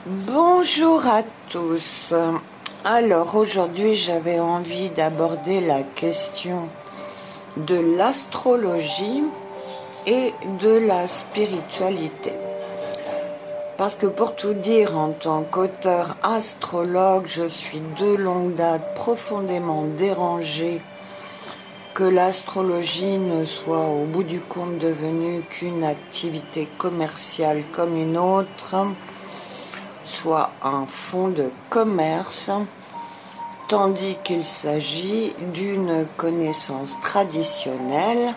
Bonjour à tous. Alors aujourd'hui j'avais envie d'aborder la question de l'astrologie et de la spiritualité. Parce que pour tout dire, en tant qu'auteur astrologue, je suis de longue date profondément dérangée que l'astrologie ne soit au bout du compte devenue qu'une activité commerciale comme une autre, soit un fonds de commerce, tandis qu'il s'agit d'une connaissance traditionnelle.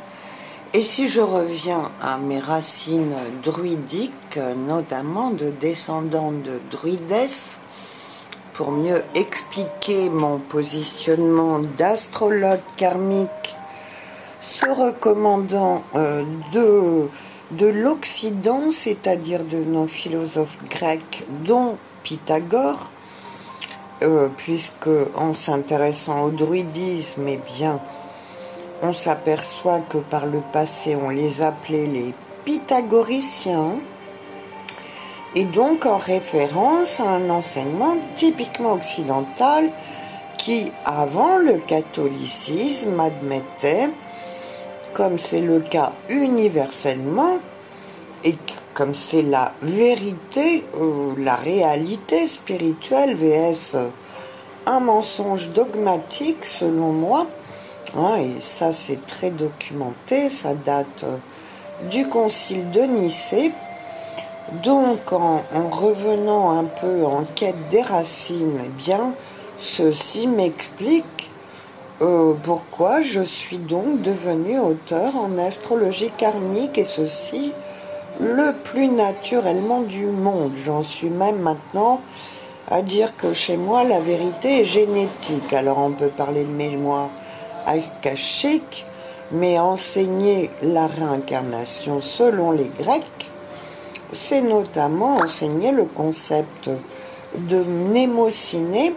Et si je reviens à mes racines druidiques, notamment de descendants de druidesses, pour mieux expliquer mon positionnement d'astrologue karmique, se recommandant de l'Occident, c'est-à-dire de nos philosophes grecs, dont Pythagore, puisque en s'intéressant au druidisme, eh bien, on s'aperçoit que par le passé, on les appelait les pythagoriciens, et donc en référence à un enseignement typiquement occidental qui, avant le catholicisme, admettait, comme c'est le cas universellement, et comme c'est la vérité, la réalité spirituelle vs un mensonge dogmatique selon moi, hein, et ça c'est très documenté, ça date du concile de Nicée. Donc en revenant un peu en quête des racines, eh bien ceci m'explique pourquoi je suis donc devenue auteur en astrologie karmique, et ceci le plus naturellement du monde. J'en suis même maintenant à dire que chez moi la vérité est génétique. Alors on peut parler de mémoire akashique, mais enseigner la réincarnation selon les Grecs, c'est notamment enseigner le concept de mnémociné,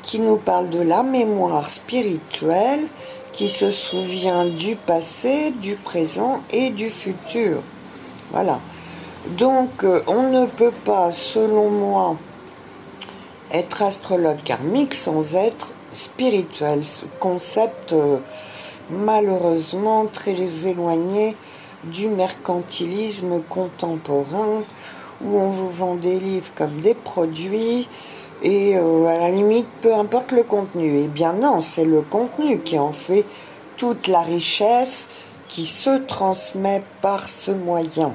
qui nous parle de la mémoire spirituelle qui se souvient du passé, du présent et du futur. Voilà. Donc, on ne peut pas, selon moi, être astrologue karmique sans être spirituel. Ce concept, malheureusement, très éloigné du mercantilisme contemporain, où on vous vend des livres comme des produits, et à la limite, peu importe le contenu. Eh bien non, c'est le contenu qui en fait toute la richesse qui se transmet par ce moyen.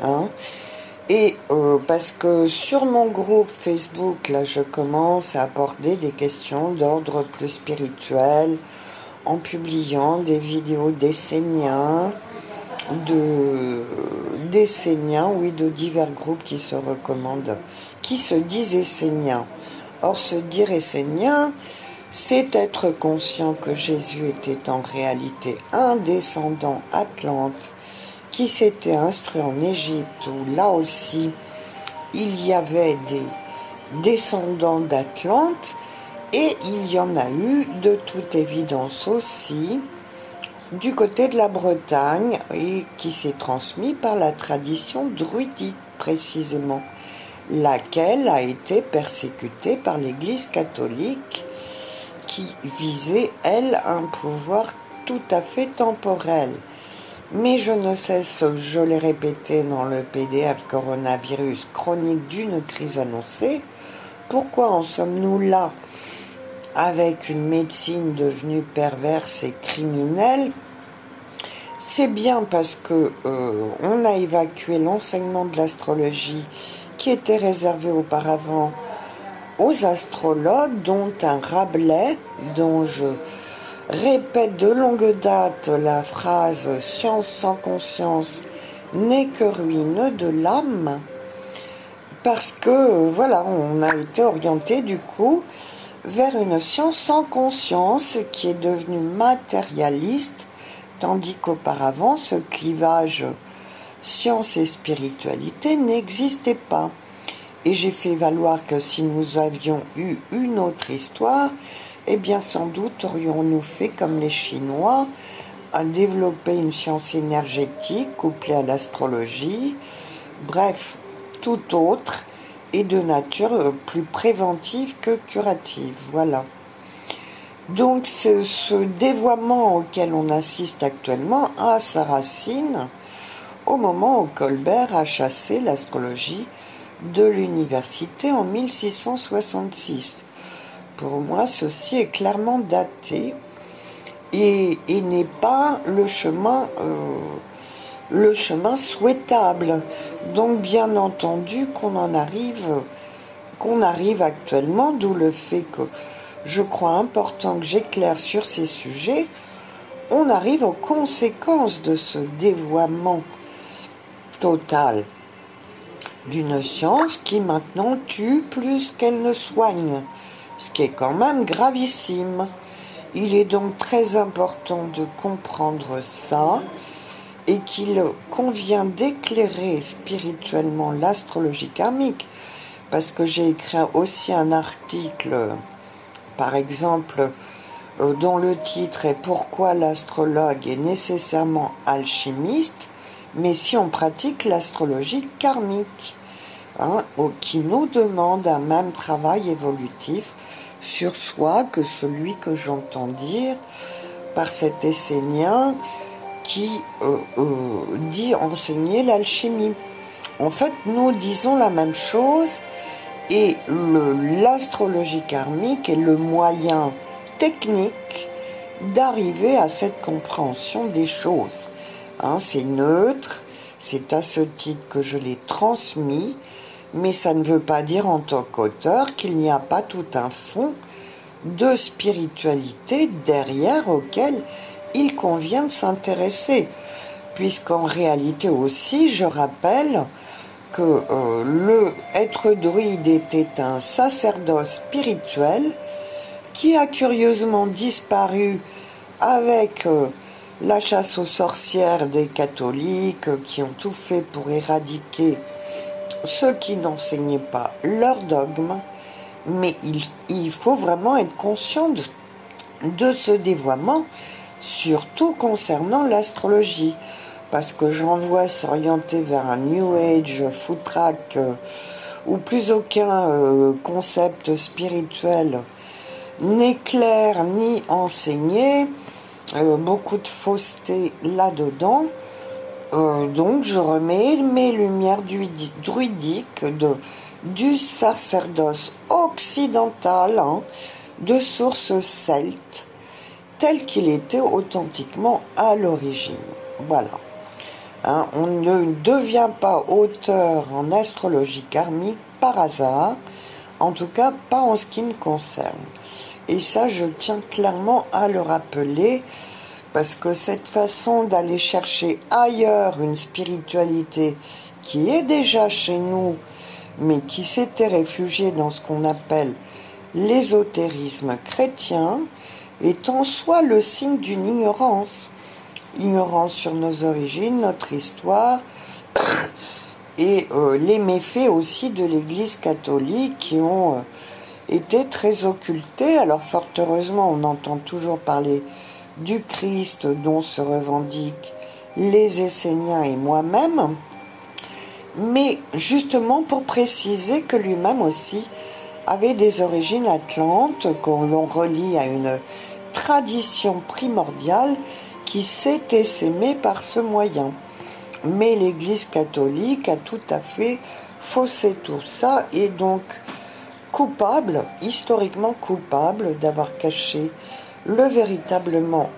Hein. Et parce que sur mon groupe Facebook, là, je commence à aborder des questions d'ordre plus spirituel, en publiant des vidéos d'Esséniens, de divers groupes qui se recommandent, qui se disent esséniens. Or, se dire essénien, c'est être conscient que Jésus était en réalité un descendant atlante qui s'était instruit en Égypte, où là aussi il y avait des descendants d'Atlante, et il y en a eu de toute évidence aussi du côté de la Bretagne, et qui s'est transmis par la tradition druidique précisément, laquelle a été persécutée par l'Église catholique, qui visait, elle, un pouvoir tout à fait temporel. Mais je ne cesse, je l'ai répété dans le PDF Coronavirus, chronique d'une crise annoncée, pourquoi en sommes-nous là avec une médecine devenue perverse et criminelle? C'est bien parce que on a évacué l'enseignement de l'astrologie qui était réservé auparavant aux astrologues, dont un Rabelais, dont je répète de longue date la phrase « science sans conscience n'est que ruine de l'âme », parce que voilà, on a été orienté du coup vers une science sans conscience qui est devenue matérialiste, tandis qu'auparavant ce clivage science et spiritualité n'existait pas. Et j'ai fait valoir que si nous avions eu une autre histoire, eh bien sans doute aurions-nous fait comme les Chinois, à développer une science énergétique couplée à l'astrologie, bref, tout autre, est de nature plus préventive que curative. Voilà. Donc ce dévoiement auquel on assiste actuellement a sa racine au moment où Colbert a chassé l'astrologie de l'université en 1666. Pour moi, ceci est clairement daté et n'est pas le chemin souhaitable. Donc bien entendu qu'on arrive actuellement, d'où le fait que je crois important que j'éclaire sur ces sujets, on arrive aux conséquences de ce dévoiement total d'une science qui maintenant tue plus qu'elle ne soigne, ce qui est quand même gravissime. Il est donc très important de comprendre ça et qu'il convient d'éclairer spirituellement l'astrologie karmique, parce que j'ai écrit aussi un article, par exemple, dont le titre est « Pourquoi l'astrologue est nécessairement alchimiste, mais si on pratique l'astrologie karmique », qui nous demande un même travail évolutif sur soi que celui que j'entends dire par cet Essénien qui dit enseigner l'alchimie. En fait, nous disons la même chose et l'astrologie karmique est le moyen technique d'arriver à cette compréhension des choses. C'est neutre, c'est à ce titre que je l'ai transmis, mais ça ne veut pas dire en tant qu'auteur qu'il n'y a pas tout un fond de spiritualité derrière auquel il convient de s'intéresser, puisqu'en réalité aussi, je rappelle que le être druide était un sacerdoce spirituel qui a curieusement disparu avec la chasse aux sorcières des catholiques qui ont tout fait pour éradiquer ceux qui n'enseignaient pas leur dogme. Mais il faut vraiment être conscient de ce dévoiement, surtout concernant l'astrologie, parce que j'en vois s'orienter vers un New Age foutraque où plus aucun concept spirituel n'est clair ni enseigné, beaucoup de fausseté là-dedans. Donc je remets mes lumières druidiques du sacerdoce occidental, de source celte, tel qu'il était authentiquement à l'origine. Voilà. On ne devient pas auteur en astrologie karmique par hasard, en tout cas pas en ce qui me concerne. Et ça, je tiens clairement à le rappeler, parce que cette façon d'aller chercher ailleurs une spiritualité qui est déjà chez nous, mais qui s'était réfugiée dans ce qu'on appelle l'ésotérisme chrétien, est en soi le signe d'une ignorance. Ignorance sur nos origines, notre histoire, et les méfaits aussi de l'Église catholique qui ont été très occultés. Alors fort heureusement, on entend toujours parler du Christ dont se revendiquent les Esséniens et moi-même, mais justement pour préciser que lui-même aussi avait des origines atlantes, qu'on l'on relie à une tradition primordiale qui s'est essaimée par ce moyen. Mais l'Église catholique a tout à fait faussé tout ça et donc coupable, historiquement coupable, d'avoir caché le véritablement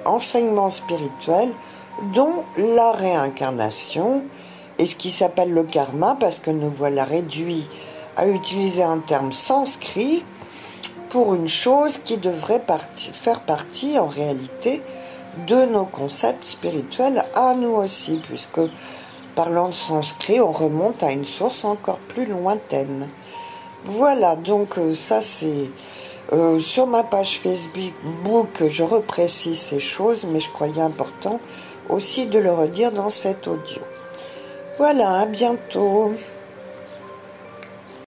enseignement spirituel, dont la réincarnation et ce qui s'appelle le karma, parce que nous voilà réduits à utiliser un terme sanskrit pour une chose qui devrait faire partie en réalité de nos concepts spirituels à nous aussi, puisque parlant de sanskrit, on remonte à une source encore plus lointaine. Voilà, donc ça c'est sur ma page Facebook, je reprécise ces choses, mais je croyais important aussi de le redire dans cet audio. Voilà, à bientôt.